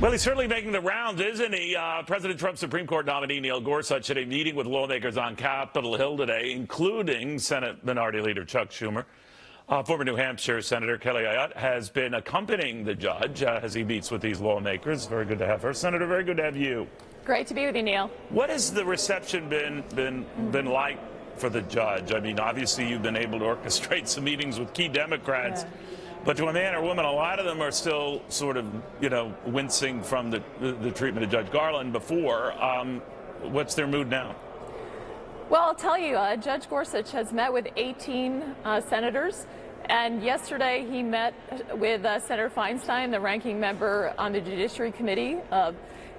Well, he's certainly making the rounds, isn't he? President Trump's Supreme Court nominee Neil Gorsuch had a meeting with lawmakers on Capitol Hill today, including Senate Minority Leader Chuck Schumer. Former New Hampshire Senator Kelly Ayotte has been accompanying the judge as he meets with these lawmakers. Very good to have her. Senator, very good to have you. Great to be with you, Neil. What has the reception been like for the judge? I mean, obviously you've been able to orchestrate some meetings with key Democrats. Yeah. But to a man or woman, a lot of them are still sort of, wincing from the treatment of Judge Garland before. What's their mood now? Well, I'll tell you, Judge Gorsuch has met with 18 senators, and yesterday he met with Senator Feinstein, the ranking member on the Judiciary Committee,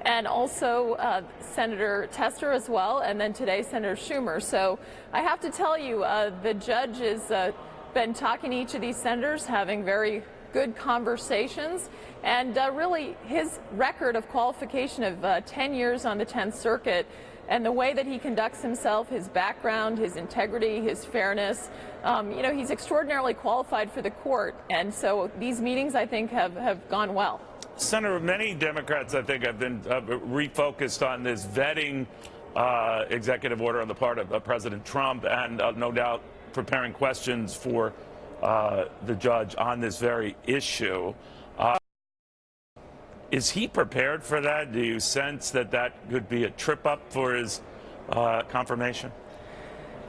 and also Senator Tester as well, and then today Senator Schumer. So I have to tell you, the judge has been talking to each of these senators, having very good conversations, and really his record of qualification of 10 years on the 10th Circuit and the way that he conducts himself, his background, his integrity, his fairness, he's extraordinarily qualified for the court. And so these meetings, I think, have gone well. Senator, many Democrats, I think, have been refocused on this vetting executive order on the part of President Trump, and no doubt preparing questions for the judge on this very issue. Is he prepared for that? Do you sense that that could be a trip up for his confirmation?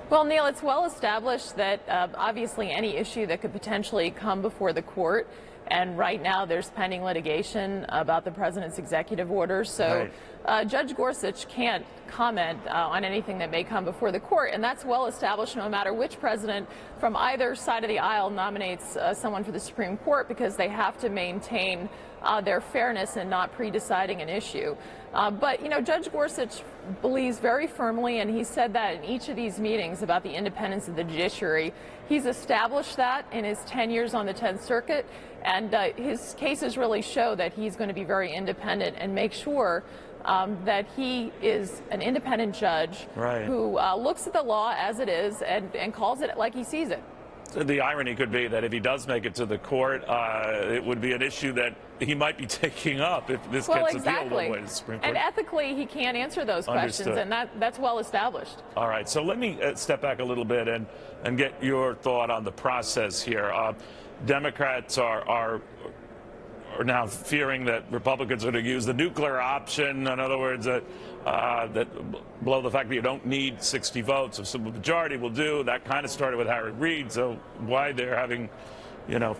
Well, Neil, it's well established that obviously any issue that could potentially come before the court, and right now there's pending litigation about the president's executive order. So right. Judge Gorsuch can't comment on anything that may come before the court, and that's well established no matter which president from either side of the aisle nominates someone for the Supreme Court, because they have to maintain their fairness and not pre-deciding an issue. But, Judge Gorsuch believes very firmly, and he said that in each of these meetings about the independence of the judiciary. He's established that in his 10 years on the 10th Circuit, and his cases really show that he's going to be very independent and make sure that he is an independent judge right. who looks at the law as it is and calls it like he sees it. The irony could be that if he does make it to the court, it would be an issue that he might be taking up if this gets appealed all the way to the Supreme Court. And ethically, he can't answer those questions, and that's well established. All right, so let me step back a little bit and get your thought on the process here. Democrats are now fearing that Republicans are going to use the nuclear option. In other words, that below the fact that you don't need 60 votes, a simple majority will do. That kind of started with Harry Reid, so why they're having,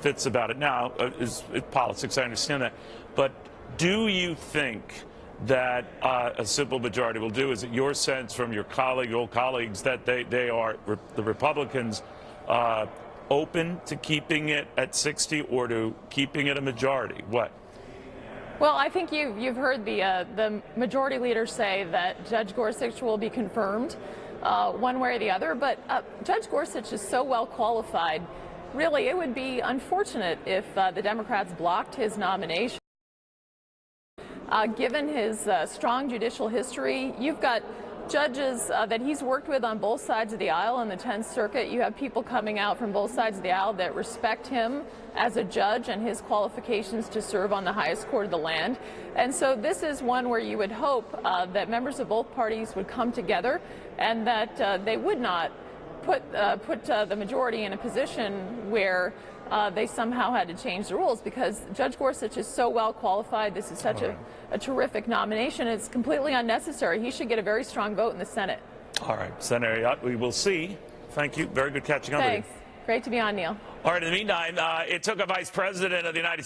fits about it now is politics. I understand that. But do you think that a simple majority will do? Is it your sense from your old colleagues, that the Republicans open to keeping it at 60 or to keeping it a majority? What? Well, I think you've heard the majority leader say that Judge Gorsuch will be confirmed one way or the other. But Judge Gorsuch is so well qualified. Really, it would be unfortunate if the Democrats blocked his nomination. Given his strong judicial history, you've got judges that he's worked with on both sides of the aisle in the 10th Circuit. You have people coming out from both sides of the aisle that respect him as a judge and his qualifications to serve on the highest court of the land. And so this is one where you would hope that members of both parties would come together, and that they would not put the majority in a position where they somehow had to change the rules, because Judge Gorsuch is so well qualified. This is such a terrific nomination. It's completely unnecessary. He should get a very strong vote in the Senate. All right, Senator Ayotte, we will see. Thank you. Very good catching up with you. Thanks. Great to be on, Neil. All right, in the meantime, it took a vice president of the United States